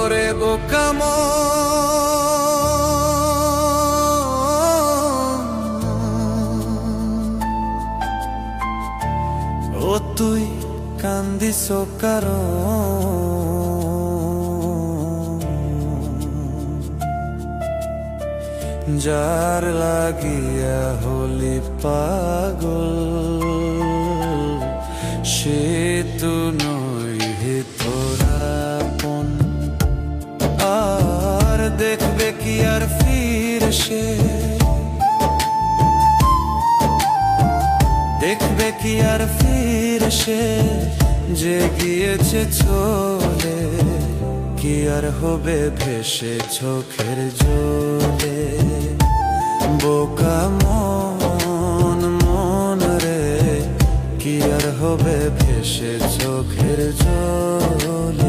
ওরে বোকা ও তুই কান্দিস কারণ যার লাগিয়া হলি পাগল সে তো নই হে তোরাপন আর দেখবে কি আর ফির সে দেখবে কি আর ফির সে যে গিয়েছে চলে কি আর হবে ভেসে চোখের জলে বোকা মন মন রে কি আর হবে ভেসে চোখের জলে